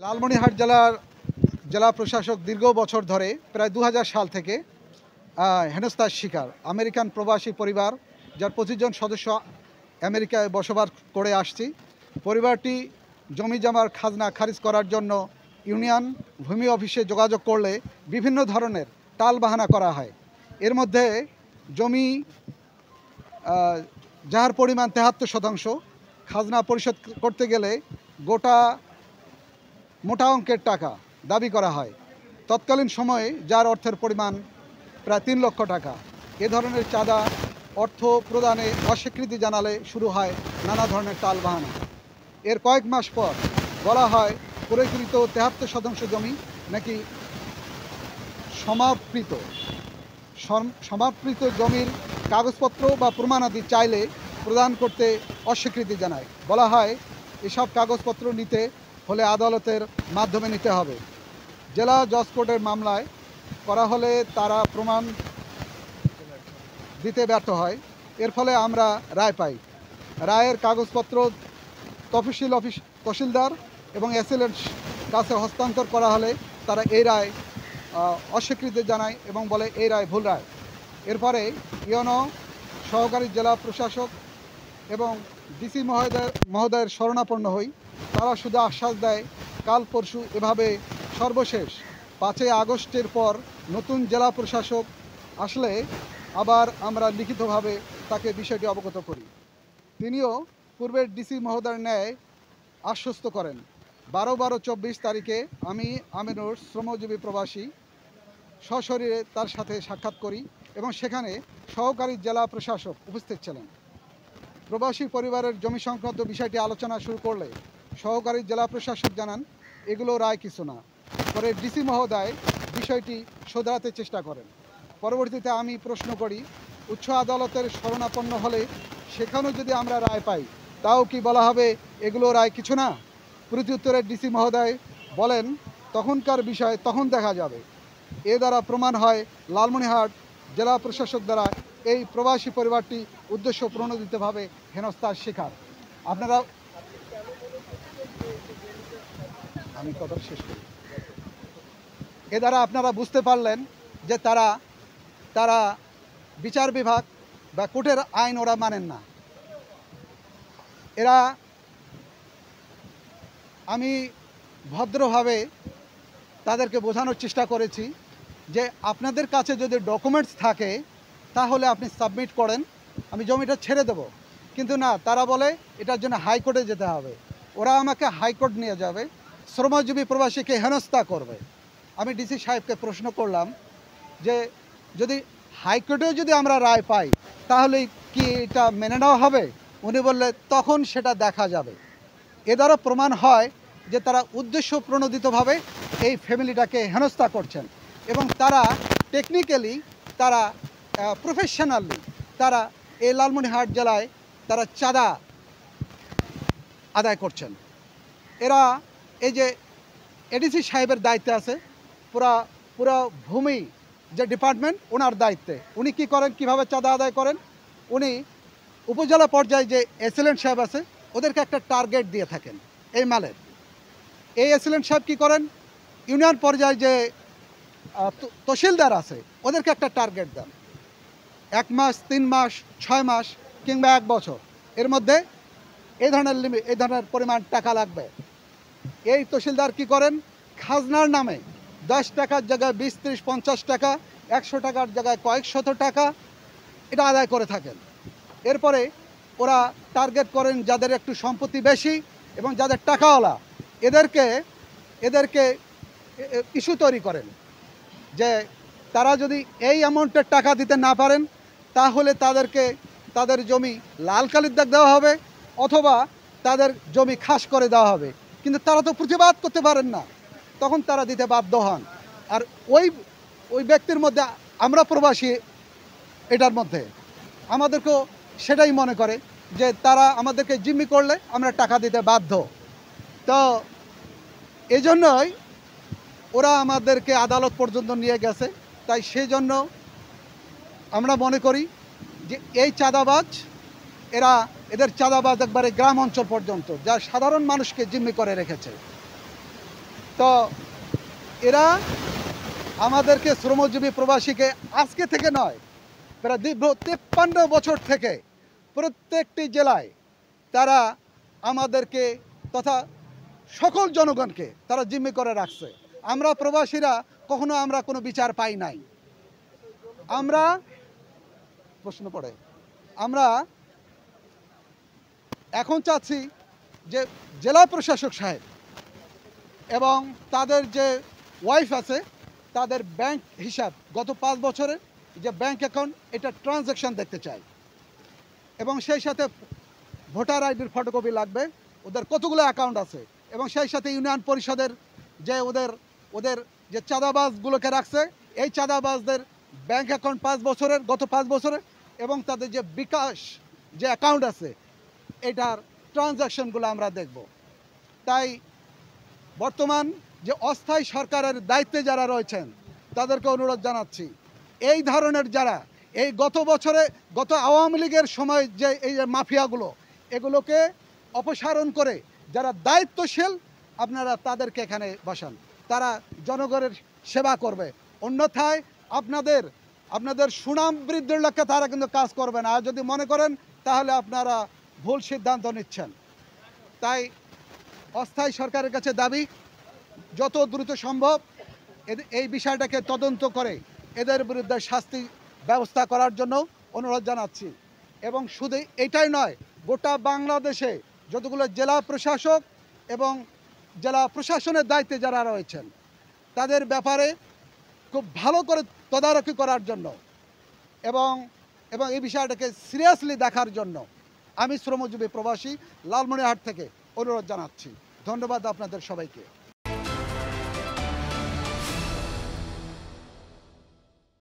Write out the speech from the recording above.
লালমনিরহাট জেলার জেলা প্রশাসক দীর্ঘ বছর ধরে প্রায় ২০০০ সাল থেকে হেনস্থার শিকার আমেরিকান প্রবাসী পরিবার, যার ২৫ জন সদস্য আমেরিকায় বসবাস করে আসছি। পরিবারটি জমিজমার খাজনা খারিজ করার জন্য ইউনিয়ন ভূমি অফিসে যোগাযোগ করলে বিভিন্ন ধরনের টালবাহানা করা হয়। এর মধ্যে জমি যার পরিমাণ ৭৩%, খাজনা পরিশোধ করতে গেলে গোটা মোটা অঙ্কের টাকা দাবি করা হয়। তৎকালীন সময়ে যার অর্থের পরিমাণ প্রায় ৩ লক্ষ টাকা। এ ধরনের চাঁদা অর্থ প্রদানে অস্বীকৃতি জানালে শুরু হয় নানা ধরনের টালবাহানা। এর কয়েক মাস পর বলা হয় ক্রয়কৃত ৭৩% জমি নাকি সমাপ্তিত জমির কাগজপত্র বা প্রমাণাদি চাইলে প্রদান করতে অস্বীকৃতি জানায়। বলা হয় এসব কাগজপত্র নিতে হলে আদালতের মাধ্যমে নিতে হবে। জেলা জজ কোর্টের মামলায় করা হলে তারা প্রমাণ দিতে ব্যর্থ হয়। এর ফলে আমরা রায় পাই। রায়ের কাগজপত্র তহসিলদার এবং এসএলএর কাছে হস্তান্তর করা হলে তারা এই রায় অস্বীকৃতি জানায় এবং বলে এই রায় ভুল রায়। এরপরে ইউনো সহকারী জেলা প্রশাসক এবং ডিসি মহোদয়ের শরণাপন্ন হই। তারা শুধু আশ্বাস দেয় কাল পরশু, এভাবে সর্বশেষ ৫ই আগস্টের পর নতুন জেলা প্রশাসক আসলে আবার আমরা লিখিতভাবে তাকে বিষয়টি অবগত করি। তিনিও পূর্বের ডিসি মহোদয়ের ন্যায় আশ্বস্ত করেন। ১২/২/২৪ তারিখে আমি আমিনুর শ্রমজীবী প্রবাসী সশরীরে তার সাথে সাক্ষাৎ করি এবং সেখানে সহকারী জেলা প্রশাসক উপস্থিত ছিলেন। প্রবাসী পরিবারের জমি সংক্রান্ত বিষয়টি আলোচনা শুরু করলে সহকারী জেলা প্রশাসক জানান এগুলো রায় কিছু না। পরে ডিসি মহোদয় বিষয়টি শোধরাতে চেষ্টা করেন। পরবর্তীতে আমি প্রশ্ন করি, উচ্চ আদালতের শরণাপন্ন হলে সেখানেও যদি আমরা রায় পাই, তাও কি বলা হবে এগুলো রায় কিছু না? প্রত্যুত্তরে ডিসি মহোদয় বলেন তখনকার বিষয় তখন দেখা যাবে। এ দ্বারা প্রমাণ হয় লালমনিরহাট জেলা প্রশাসক দ্বারা এই প্রবাসী পরিবারটি উদ্দেশ্য প্রণোদিতভাবে হেনস্থার শিকার। আপনারা আমি কথা শেষ করি। এ দ্বারা আপনারা বুঝতে পারলেন যে তারা বিচার বিভাগ বা কোর্টের আইন ওরা মানেন না। এরা আমি ভদ্রভাবে তাদেরকে বোঝানোর চেষ্টা করেছি যে আপনাদের কাছে যদি ডকুমেন্টস থাকে তাহলে আপনি সাবমিট করেন, আমি জমিটা ছেড়ে দেব। কিন্তু না, তারা বলে এটার জন্য হাইকোর্টে যেতে হবে। ওরা আমাকে হাইকোর্ট নিয়ে যাবে, শ্রমজীবী প্রবাসীকে হেনস্থা করবে। আমি ডিসি সাহেবকে প্রশ্ন করলাম যে যদি হাইকোর্টেও যদি আমরা রায় পাই তাহলে কি এটা মেনে নেওয়া হবে? উনি বললে তখন সেটা দেখা যাবে। এ দ্বারা প্রমাণ হয় যে তারা উদ্দেশ্য প্রণোদিতভাবে এই ফ্যামিলিটাকে হেনস্থা করছেন এবং তারা টেকনিক্যালি, তারা প্রফেশনালি তারা এই লালমনিরহাট জেলায় তারা চাঁদা আদায় করছেন। এরা এই যে এডিসি সাহেবের দায়িত্বে আছে, পুরা ভূমি যে ডিপার্টমেন্ট ওনার দায়িত্বে। উনি কি করেন, কিভাবে চাঁদা আদায় করেন? উনি উপজেলা পর্যায়ে যে এসএলএন সাহেব আছে ওদেরকে একটা টার্গেট দিয়ে থাকেন এই মালের। এই এসএলএন সাহেব কী করেন, ইউনিয়ন পর্যায়ে যে তহসিলদার আছে ওদেরকে একটা টার্গেট দেন। 1 মাস, 3 মাস, 6 মাস কিংবা 1 বছর, এর মধ্যে এই ধরনের পরিমাণ টাকা লাগবে। এই তহসিলদার কি করেন, খাজনার নামে 10 টাকার জায়গায় 20, 30, 50 টাকা, 100 টাকার জায়গায় কয়েক শত টাকা এটা আদায় করে থাকেন। এরপরে ওরা টার্গেট করেন যাদের একটু সম্পত্তি বেশি এবং যাদের টাকাওয়ালা, এদেরকে ইস্যু তৈরি করেন যে তারা যদি এই অ্যামাউন্টের টাকা দিতে না পারেন তাহলে তাদের জমি লাল কালির দাগ দেওয়া হবে অথবা তাদের জমি খাস করে দেওয়া হবে। কিন্তু তারা তো প্রতিবাদ করতে পারেন না, তখন তারা দিতে বাধ্য হন। আর ওই ব্যক্তির মধ্যে আমরা প্রবাসী, এটার মধ্যে আমাদেরকেও সেটাই মনে করে যে তারা আমাদেরকে জিম্মি করলে আমরা টাকা দিতে বাধ্য। তো এই জন্যই ওরা আমাদেরকে আদালত পর্যন্ত নিয়ে গেছে। তাই সেই জন্য আমরা মনে করি যে এই চাঁদাবাজ, এদের চাঁদাবাজ একবারে গ্রাম অঞ্চল পর্যন্ত, যা সাধারণ মানুষকে জিম্মি করে রেখেছে। তো এরা আমাদেরকে শ্রমজীবী প্রবাসীকে আজকে থেকে নয়, প্রায় দীর্ঘ 53 বছর থেকে প্রত্যেকটি জেলায় তারা আমাদেরকে তথা সকল জনগণকে তারা জিম্মি করে রাখছে। আমরা প্রবাসীরা কখনো আমরা কোনো বিচার পাই নাই। আমরা প্রশ্ন পড়ে আমরা এখন চাচ্ছি যে জেলা প্রশাসক সাহেব এবং তাদের যে ওয়াইফ আছে তাদের ব্যাংক হিসাব গত 5 বছরের যে ব্যাংক অ্যাকাউন্ট এটা ট্রানজ্যাকশন দেখতে চাই, এবং সেই সাথে ভোটার আইডির ফটোকপি লাগবে, ওদের কতগুলো অ্যাকাউন্ট আছে, এবং সেই সাথে ইউনিয়ন পরিষদের যে ওদের যে চাঁদাবাজগুলোকে রাখছে এই চাঁদাবাজদের ব্যাংক অ্যাকাউন্ট 5 বছরের গত 5 বছরের, এবং তাদের যে বিকাশ যে অ্যাকাউন্ট আছে এটার ট্রানজ্যাকশনগুলো আমরা দেখব। তাই বর্তমান যে অস্থায়ী সরকারের দায়িত্বে যারা রয়েছেন তাদেরকে অনুরোধ জানাচ্ছি, এই ধরনের যারা এই গত আওয়ামী লীগের সময় যে এই যে মাফিয়াগুলো এগুলোকে অপসারণ করে যারা দায়িত্বশীল আপনারা তাদেরকে এখানে বসান, তারা জনগণের সেবা করবে। অন্যথায় আপনাদের সুনাম বৃদ্ধির লক্ষ্যে তারা কিন্তু কাজ করবে না। আর যদি মনে করেন তাহলে আপনারা ভুল সিদ্ধান্ত নিচ্ছেন। তাই অস্থায়ী সরকারের কাছে দাবি যত দ্রুত সম্ভব এই বিষয়টাকে তদন্ত করে এদের বিরুদ্ধে শাস্তি ব্যবস্থা করার জন্য অনুরোধ জানাচ্ছি। এবং শুধু এটাই নয়, গোটা বাংলাদেশে যতগুলো জেলা প্রশাসক এবং জেলা প্রশাসনের দায়িত্বে যারা রয়েছেন তাদের ব্যাপারে খুব ভালো করে তদারকি করার জন্য এবং এই বিষয়টাকে সিরিয়াসলি দেখার জন্য আমি শ্রমজীবী প্রবাসী লালমনিরহাট থেকে অনুরোধ জানাচ্ছি। ধন্যবাদ আপনাদের সবাইকে।